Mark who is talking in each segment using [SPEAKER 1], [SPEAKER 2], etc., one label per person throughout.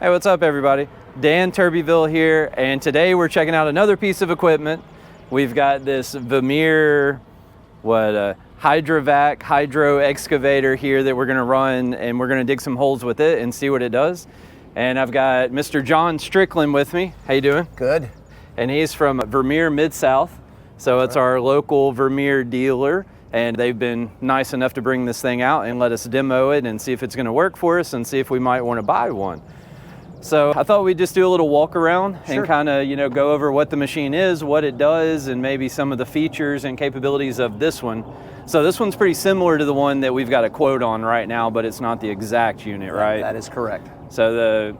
[SPEAKER 1] Hey, what's up everybody? Dan Turbyville here, and today we're checking out another piece of equipment. We've got this Vermeer, Hydro Vac Hydro Excavator here that we're gonna run, and we're gonna dig some holes with it and see what it does. And I've got Mr. John Strickland with me. How you doing?
[SPEAKER 2] Good.
[SPEAKER 1] And he's from Vermeer Mid-South. So it's our local Vermeer dealer, and they've been nice enough to bring this thing out and let us demo it and see if it's gonna work for us and see if we might wanna buy one. So I thought we'd just do a little walk around and kind of, go over what the machine is, what it does, and maybe some of the features and capabilities of this one. So this one's pretty similar to the one that we've got a quote on right now, but it's not the exact unit, right?
[SPEAKER 2] That is correct.
[SPEAKER 1] So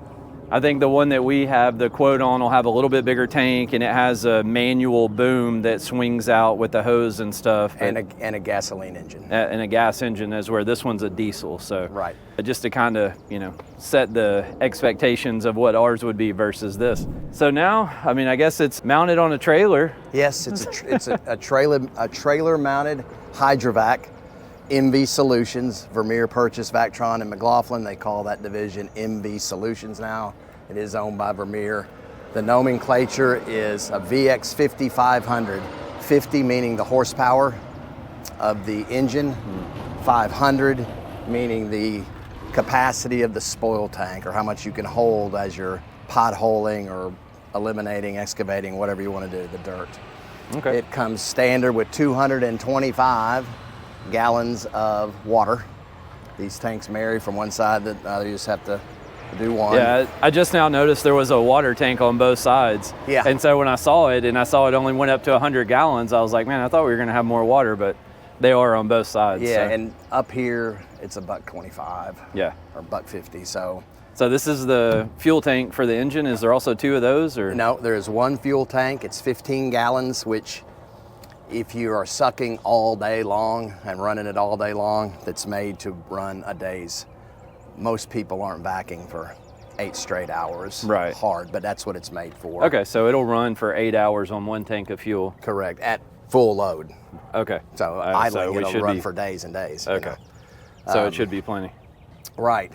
[SPEAKER 1] I think the one that we have the quote on will have a little bit bigger tank, and it has a manual boom that swings out with the hose and stuff.
[SPEAKER 2] And a gasoline engine.
[SPEAKER 1] And a gas engine is where this one's a diesel. So
[SPEAKER 2] right.
[SPEAKER 1] Just to kind of, set the expectations of what ours would be versus this. So now, I guess it's mounted on a trailer.
[SPEAKER 2] Yes, it's a trailer mounted Hydrovac. MV Solutions, Vermeer purchased Vactron and McLaughlin. They call that division MV Solutions now. It is owned by Vermeer. The nomenclature is a VX50 500. 50 meaning the horsepower of the engine, 500 meaning the capacity of the spoil tank, or how much you can hold as you're potholing or eliminating, excavating, whatever you want to do, the dirt.
[SPEAKER 1] Okay.
[SPEAKER 2] It comes standard with 225 gallons of water. These tanks vary from one side to the other. You just have to do one.
[SPEAKER 1] Yeah, I just now noticed there was a water tank on both sides.
[SPEAKER 2] Yeah.
[SPEAKER 1] And so when I saw it only went up to 100 gallons, I was like, man, I thought we were going to have more water, but they are on both sides.
[SPEAKER 2] Yeah,
[SPEAKER 1] so.
[SPEAKER 2] and up here it's $1.25.
[SPEAKER 1] Yeah.
[SPEAKER 2] Or $1.50.
[SPEAKER 1] So this is the fuel tank for the engine. Is there also two of those, or?
[SPEAKER 2] No, there is one fuel tank. It's 15 gallons, which if you are sucking all day long and running it all day long, that's made to run a day's. Most people aren't backing for 8 straight hours.
[SPEAKER 1] Right.
[SPEAKER 2] Hard, but that's what it's made for.
[SPEAKER 1] Okay, so it'll run for 8 hours on one tank of fuel.
[SPEAKER 2] Correct, at full load.
[SPEAKER 1] Okay.
[SPEAKER 2] So idling, it'll run for days and days.
[SPEAKER 1] Okay. So it should be plenty.
[SPEAKER 2] Right.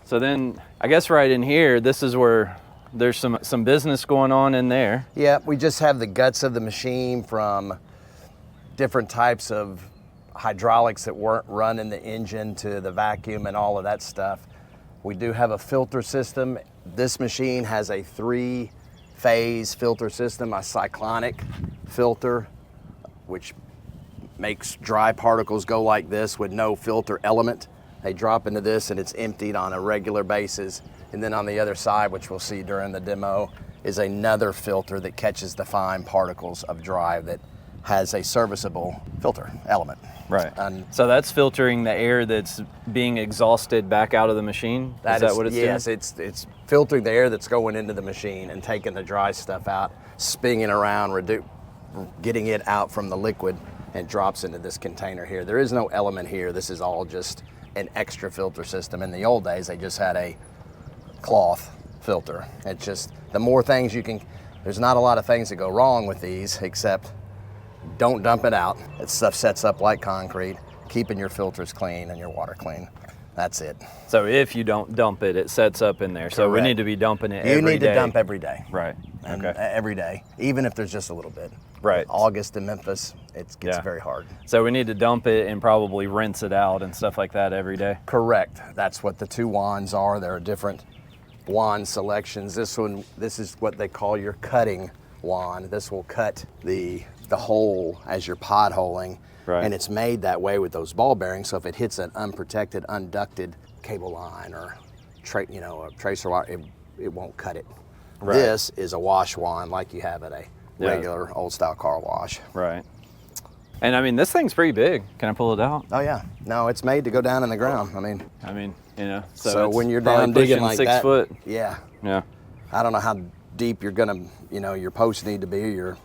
[SPEAKER 1] So then, I guess right in here, this is where there's some business going on in there.
[SPEAKER 2] Yeah, we just have the guts of the machine from different types of hydraulics that weren't running the engine to the vacuum and all of that stuff. We do have a filter system. This machine has a 3-phase filter system, a cyclonic filter, which makes dry particles go like this with no filter element. They drop into this and it's emptied on a regular basis. And then on the other side, which we'll see during the demo, is another filter that catches the fine particles of dry that has a serviceable filter element.
[SPEAKER 1] Right. So that's filtering the air that's being exhausted back out of the machine? Is that what it's doing?
[SPEAKER 2] Yes, it's filtering the air that's going into the machine and taking the dry stuff out, spinning around, getting it out from the liquid, and drops into this container here. There is no element here. This is all just an extra filter system. In the old days, they just had a cloth filter. It's just, the more things there's not a lot of things that go wrong with these, except don't dump it out. That stuff sets up like concrete, keeping your filters clean and your water clean. That's it.
[SPEAKER 1] So if you don't dump it, it sets up in there. Correct. So we need to be dumping it every day.
[SPEAKER 2] You need to dump every day.
[SPEAKER 1] Right.
[SPEAKER 2] And every day, even if there's just a little bit.
[SPEAKER 1] Right.
[SPEAKER 2] August in Memphis, it gets very hard.
[SPEAKER 1] So we need to dump it and probably rinse it out and stuff like that every day.
[SPEAKER 2] Correct. That's what the 2 wands are. There are different wand selections. This is what they call your cutting wand. This will cut the hole as you're potholing.
[SPEAKER 1] Right.
[SPEAKER 2] And it's made that way with those ball bearings, so if it hits an unprotected, unducted cable line or a tracer wire, it won't cut it. Right. This is a wash wand like you have at a regular old style car wash.
[SPEAKER 1] Right. And this thing's pretty big. Can I pull it out?
[SPEAKER 2] Oh yeah. No, it's made to go down in the ground.
[SPEAKER 1] So
[SPEAKER 2] when you're down digging like
[SPEAKER 1] 6
[SPEAKER 2] that,
[SPEAKER 1] foot.
[SPEAKER 2] Yeah.
[SPEAKER 1] Yeah.
[SPEAKER 2] I don't know how deep you're gonna, your posts need to be, your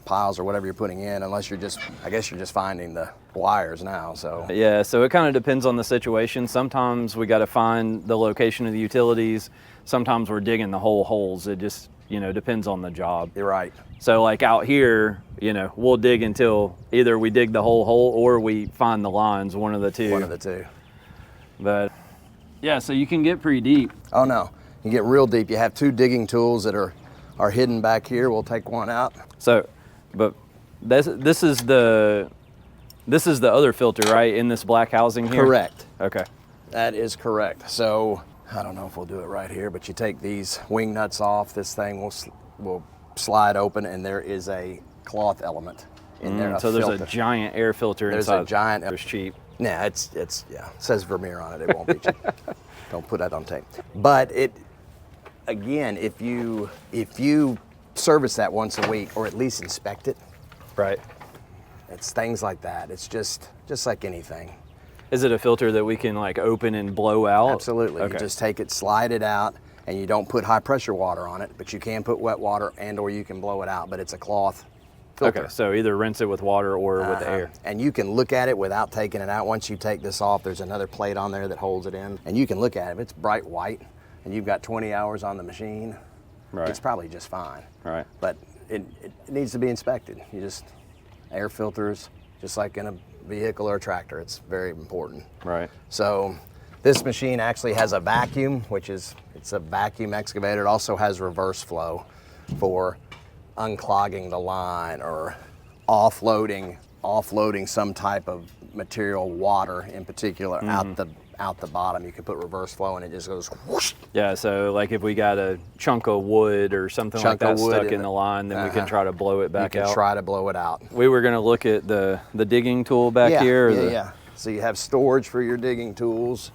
[SPEAKER 2] piles or whatever you're putting in, unless you're just finding the wires now. So
[SPEAKER 1] yeah, so it kind of depends on the situation. Sometimes we got to find the location of the utilities. Sometimes we're digging the whole holes. It just depends on the job.
[SPEAKER 2] You're right.
[SPEAKER 1] So like out here, we'll dig until either we dig the whole hole or we find the lines, one of the two.
[SPEAKER 2] One of the two.
[SPEAKER 1] But yeah, so you can get pretty deep.
[SPEAKER 2] Oh no, You get real deep. You have 2 digging tools that are hidden back here. We'll take one out.
[SPEAKER 1] So, but this is the other filter, right? In this black housing here?
[SPEAKER 2] Correct.
[SPEAKER 1] Okay.
[SPEAKER 2] That is correct. So I don't know if we'll do it right here, but you take these wing nuts off. This thing will slide open, and there is a cloth element in there.
[SPEAKER 1] So there's a giant air filter inside.
[SPEAKER 2] There's a giant.
[SPEAKER 1] It's cheap.
[SPEAKER 2] Yeah, it's yeah. It says Vermeer on it. It won't be cheap. Don't put that on tape. But it, again, if you service that once a week, or at least inspect it.
[SPEAKER 1] Right.
[SPEAKER 2] It's things like that. It's just like anything.
[SPEAKER 1] Is it a filter that we can like open and blow out?
[SPEAKER 2] Absolutely.
[SPEAKER 1] Okay.
[SPEAKER 2] You just take it, slide it out, and you don't put high pressure water on it, but you can put wet water or you can blow it out, but it's a cloth filter.
[SPEAKER 1] Okay, so either rinse it with water or with air.
[SPEAKER 2] And you can look at it without taking it out. Once you take this off, there's another plate on there that holds it in, and you can look at it. If it's bright white and you've got 20 hours on the machine,
[SPEAKER 1] Right.
[SPEAKER 2] it's probably just fine.
[SPEAKER 1] Right.
[SPEAKER 2] But it needs to be inspected. Air filters, just like in a vehicle or a tractor, it's very important.
[SPEAKER 1] Right.
[SPEAKER 2] So this machine actually has a vacuum, it's a vacuum excavator. It also has reverse flow for unclogging the line or offloading some type of material, water in particular, out the bottom. You can put reverse flow and it just goes whoosh.
[SPEAKER 1] Yeah, so like if we got a chunk of wood or something like that stuck in the line, then we can try to blow it back out.
[SPEAKER 2] You can try to blow it out.
[SPEAKER 1] We were going to look at the digging tool back here.
[SPEAKER 2] Yeah. So you have storage for your digging tools.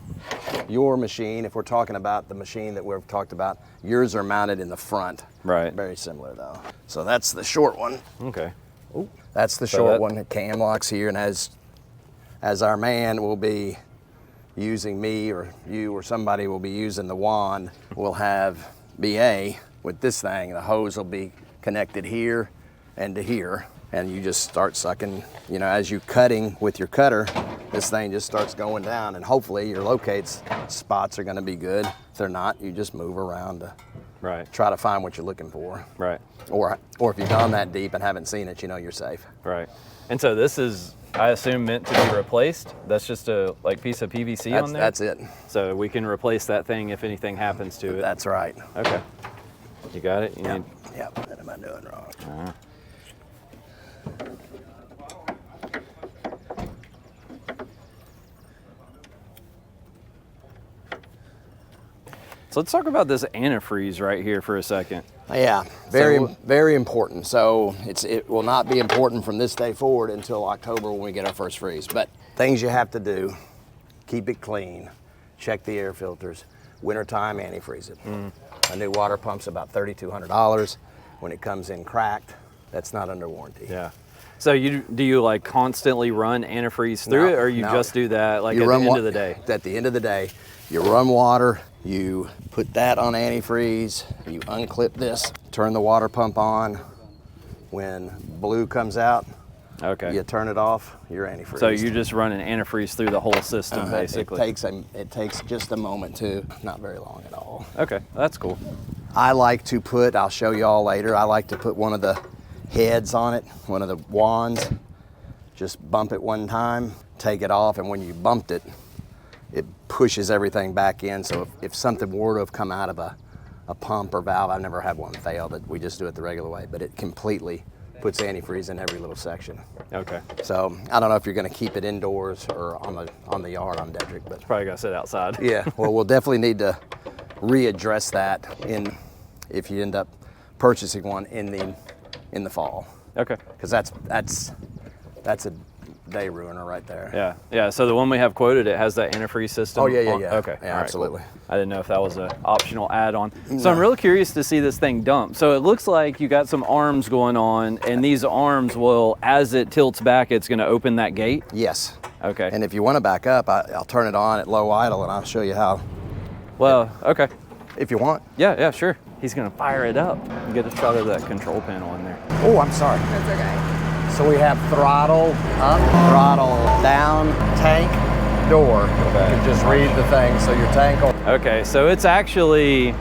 [SPEAKER 2] Your machine, if we're talking about the machine that we've talked about, yours are mounted in the front.
[SPEAKER 1] Right.
[SPEAKER 2] Very similar though. So that's the short one.
[SPEAKER 1] Okay.
[SPEAKER 2] Ooh. That's the short one. The cam locks here, and as our man will be using me or you or somebody will be using the wand, we'll have BA with this thing. The hose will be connected here and to here, and you just start sucking. You know, as you're cutting with your cutter, this thing just starts going down, and hopefully your locate spots are going to be good. If they're not, you just move around to try to find what you're looking for.
[SPEAKER 1] Right.
[SPEAKER 2] Or if you've gone that deep and haven't seen it, you know you're safe.
[SPEAKER 1] Right. And so this is, I assume, meant to be replaced. That's just a piece of PVC on there?
[SPEAKER 2] That's it.
[SPEAKER 1] So we can replace that thing if anything happens to it.
[SPEAKER 2] That's right.
[SPEAKER 1] Okay. You got it?
[SPEAKER 2] Yep. What am I doing wrong?
[SPEAKER 1] So let's talk about this antifreeze right here for a second.
[SPEAKER 2] Yeah, very important. So it will not be important from this day forward until October when we get our first freeze. But things you have to do: keep it clean, check the air filters. Wintertime, antifreeze it. A new water pump's about $3,200. When it comes in cracked, that's not under warranty.
[SPEAKER 1] Yeah. So do you like constantly run antifreeze through it, or you just do that like at the end of the day?
[SPEAKER 2] At the end of the day, you run water. You put that on antifreeze, you unclip this, turn the water pump on. When blue comes out, you turn it off, you're antifreeze.
[SPEAKER 1] So you just run an antifreeze through the whole system, basically.
[SPEAKER 2] It takes just a moment too, not very long at all.
[SPEAKER 1] Okay, that's cool.
[SPEAKER 2] I like to put, I'll show you all later, I like to put one of the heads on it, one of the wands, just bump it one time, take it off, and when you bumped it, it pushes everything back in. So if something were to have come out of a pump or valve, I've never had one fail, that we just do it the regular way, but it completely puts antifreeze in every little section.
[SPEAKER 1] Okay.
[SPEAKER 2] So I don't know if you're going to keep it indoors or on the yard on Dedrick, but
[SPEAKER 1] probably got to sit outside.
[SPEAKER 2] Yeah, well, we'll definitely need to readdress that if you end up purchasing one in the fall.
[SPEAKER 1] Okay.
[SPEAKER 2] Because that's a day ruiner right there.
[SPEAKER 1] Yeah. So the one we have quoted, it has that antifreeze system.
[SPEAKER 2] Oh yeah.
[SPEAKER 1] Okay.
[SPEAKER 2] Yeah, absolutely.
[SPEAKER 1] Cool. I didn't know if that was an optional add-on. So I'm really curious to see this thing dump. So it looks like you got some arms going on, and these arms will, as it tilts back, it's going to open that gate.
[SPEAKER 2] Yes.
[SPEAKER 1] Okay.
[SPEAKER 2] And if you want to back up, I'll turn it on at low idle, and I'll show you how.
[SPEAKER 1] Well, okay.
[SPEAKER 2] If you want.
[SPEAKER 1] Yeah, sure. He's going to fire it up and get a shot of that control panel in there.
[SPEAKER 2] Oh, I'm sorry.
[SPEAKER 3] That's okay.
[SPEAKER 2] So we have throttle up, throttle down, tank, door. Okay. You can just read the thing, so your tank will...
[SPEAKER 1] Okay, so it's actually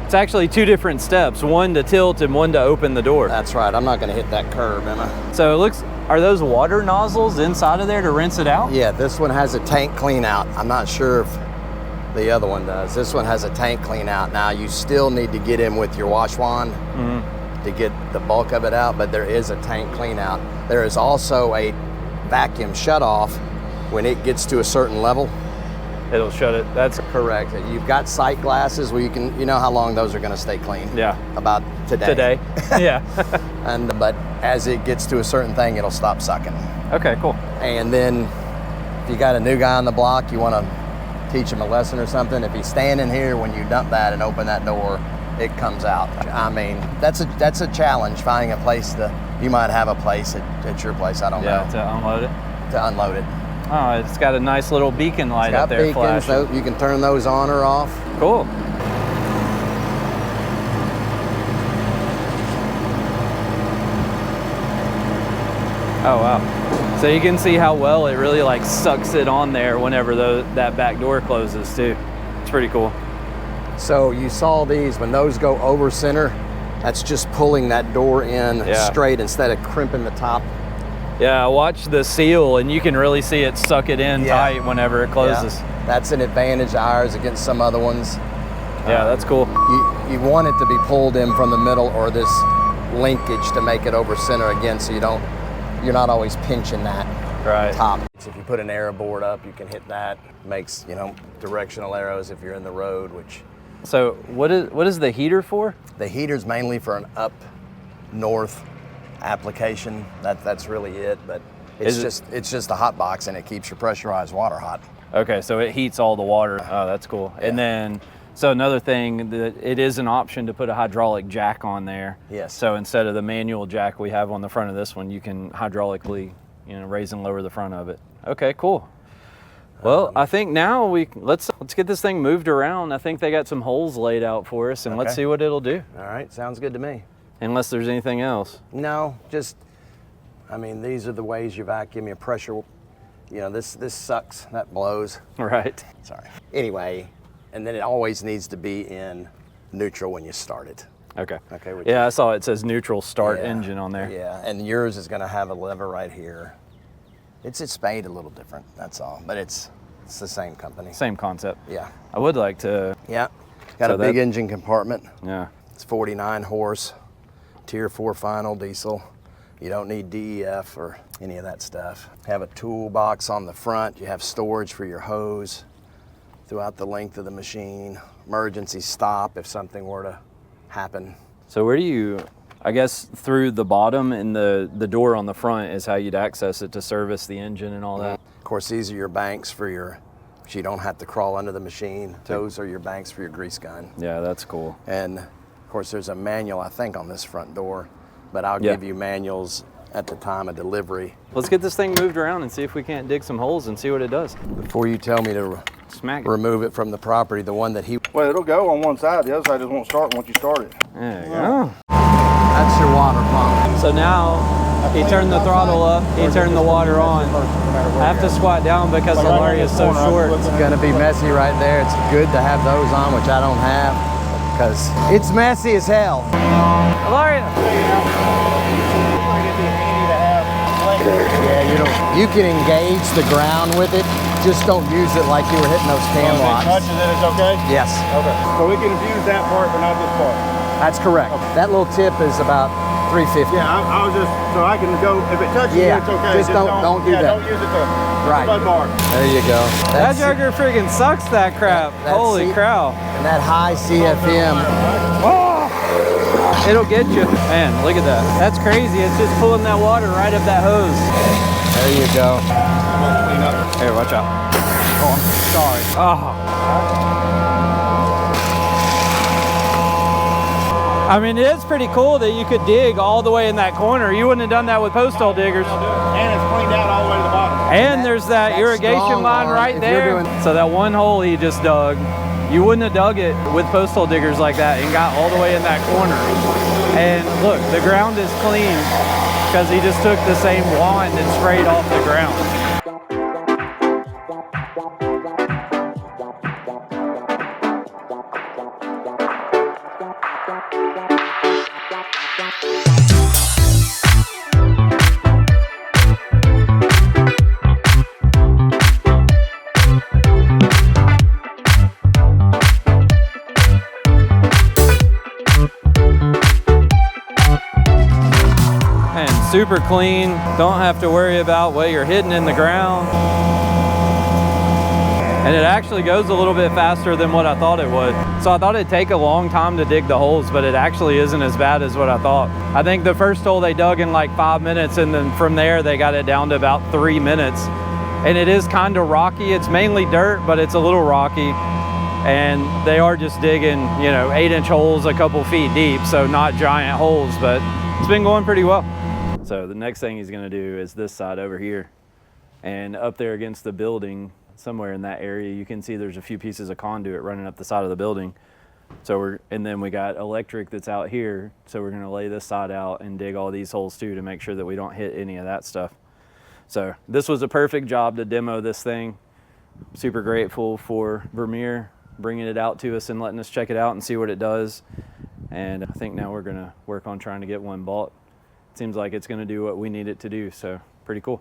[SPEAKER 1] two different steps, one to tilt and one to open the door.
[SPEAKER 2] That's right. I'm not going to hit that curb, am I?
[SPEAKER 1] So it looks, are those water nozzles inside of there to rinse it out?
[SPEAKER 2] Yeah, this one has a tank clean out. I'm not sure The other one does. This one has a tank clean out. Now you still need to get in with your wash wand to get the bulk of it out, but there is a tank clean out. There is also a vacuum shut off when it gets to a certain level.
[SPEAKER 1] It'll shut it. That's
[SPEAKER 2] correct. You've got sight glasses where you know how long those are going to stay clean.
[SPEAKER 1] Yeah.
[SPEAKER 2] About today.
[SPEAKER 1] Today. Yeah.
[SPEAKER 2] But as it gets to a certain thing, it'll stop sucking.
[SPEAKER 1] Okay, cool.
[SPEAKER 2] And then if you got a new guy on the block, you want to teach him a lesson or something. If he's standing here when you dump that and open that door, it comes out. I mean, that's a challenge, finding a place you might have a place at your place, I don't know.
[SPEAKER 1] Yeah, to unload it?
[SPEAKER 2] To unload it.
[SPEAKER 1] Oh, it's got a nice little beacon light up there
[SPEAKER 2] beacons,
[SPEAKER 1] flashing.
[SPEAKER 2] You can turn those on or off.
[SPEAKER 1] Cool. Oh, wow. So you can see how well it really like sucks it on there whenever that back door closes too. It's pretty cool.
[SPEAKER 2] So you saw these, when those go over center, that's just pulling that door in straight instead of crimping the top. Yeah,
[SPEAKER 1] watch the seal and you can really see it suck it in tight whenever it closes.
[SPEAKER 2] Yeah. That's an advantage of ours against some other ones.
[SPEAKER 1] Yeah, that's cool.
[SPEAKER 2] You want it to be pulled in from the middle or this linkage to make it over center again, so you're not always pinching that top. So if you put an arrow board up, you can hit that. Makes, directional arrows if you're in the road, which.
[SPEAKER 1] So what is the heater for?
[SPEAKER 2] The heater's mainly for an up north application. That's really it, but it's just a hot box and it keeps your pressurized water hot.
[SPEAKER 1] Okay, so it heats all the water. Oh, that's cool. Yeah. And then, so another thing, that it is an option to put a hydraulic jack on there.
[SPEAKER 2] Yes.
[SPEAKER 1] So instead of the manual jack we have on the front of this one, you can hydraulically, raise and lower the front of it. Okay, cool. Well, I think now let's get this thing moved around. I think they got some holes laid out for us, and let's see what it'll do.
[SPEAKER 2] All right, sounds good to me.
[SPEAKER 1] Unless there's anything else.
[SPEAKER 2] No, these are the ways you vacuum your pressure. This sucks, that blows.
[SPEAKER 1] Right.
[SPEAKER 2] Sorry. Anyway, and then it always needs to be in neutral when you start it.
[SPEAKER 1] Okay. Yeah, I saw it says neutral start engine on there.
[SPEAKER 2] Yeah, and yours is going to have a lever right here. It's made a little different, that's all, but it's the same company.
[SPEAKER 1] Same concept.
[SPEAKER 2] Yeah.
[SPEAKER 1] I would like to.
[SPEAKER 2] Yeah. Got a big engine compartment.
[SPEAKER 1] Yeah.
[SPEAKER 2] It's 49 horse, Tier 4 final diesel. You don't need DEF or any of that stuff. Have a toolbox on the front. You have storage for your hose throughout the length of the machine. Emergency stop if something were to happen.
[SPEAKER 1] So where do you, I guess through the bottom and the door on the front is how you'd access it to service the engine and all that?
[SPEAKER 2] Of course, these are your banks so you don't have to crawl under the machine. Those are your banks for your grease gun.
[SPEAKER 1] Yeah, that's cool.
[SPEAKER 2] And of course, there's a manual, I think, on this front door, but I'll give you manuals at the time of delivery.
[SPEAKER 1] Let's get this thing moved around and see if we can't dig some holes and see what it does.
[SPEAKER 2] Before you tell me to remove it from the property, the one that
[SPEAKER 3] Well, it'll go on one side, the other side just won't start once you start it.
[SPEAKER 1] There you go.
[SPEAKER 2] That's your water pump.
[SPEAKER 1] So now, he turned the throttle up, he turned the water on. I have to squat down because the lorry is so short.
[SPEAKER 2] It's gonna be messy right there. It's good to have those on, which I don't have, because it's messy as hell.
[SPEAKER 1] Lorry.
[SPEAKER 2] Yeah, you can engage the ground with it. Just don't use it like you were hitting those cam locks.
[SPEAKER 3] If it touches it, it's okay?
[SPEAKER 2] Yes.
[SPEAKER 3] Okay. So we can abuse that part, but not this part.
[SPEAKER 2] That's correct. Okay. That little tip is about 350.
[SPEAKER 3] Yeah, I was just, so I can go, if it touches it, it's okay.
[SPEAKER 2] Just don't do that.
[SPEAKER 3] Don't use it to
[SPEAKER 2] right.
[SPEAKER 3] bud bar.
[SPEAKER 2] There you go.
[SPEAKER 1] That jugger friggin' sucks that crap. Holy cow.
[SPEAKER 2] And that high CFM.
[SPEAKER 1] Oh! It'll get you. Man, look at that. That's crazy. It's just pulling that water right up that hose.
[SPEAKER 2] There you go.
[SPEAKER 1] Here, watch out. Oh, I'm sorry. Oh. I mean, it is pretty cool that you could dig all the way in that corner. You wouldn't have done that with post hole diggers.
[SPEAKER 3] And it's cleaned out all the way to the bottom.
[SPEAKER 1] And there's that irrigation line right there. So that one hole he just dug, you wouldn't have dug it with post hole diggers like that and got all the way in that corner. And look, the ground is clean because he just took the same wand and sprayed off the ground. super clean. Don't have to worry about what you're hitting in the ground. And it actually goes a little bit faster than what I thought it would. So I thought it'd take a long time to dig the holes, but it actually isn't as bad as what I thought. I think the first hole they dug in like 5 minutes, and then from there they got it down to about 3 minutes. And it is kind of rocky. It's mainly dirt, but it's a little rocky. And they are just digging, you know, 8-inch holes a couple feet deep, so not giant holes, but it's been going pretty well. So the next thing he's gonna do is this side over here. And up there against the building, somewhere in that area, you can see there's a few pieces of conduit running up the side of the building. So and then we got electric that's out here. So we're gonna lay this side out and dig all these holes too to make sure that we don't hit any of that stuff. So this was a perfect job to demo this thing. Super grateful for Vermeer bringing it out to us and letting us check it out and see what it does. And I think now we're gonna work on trying to get one bought. It seems like it's gonna do what we need it to do, so pretty cool.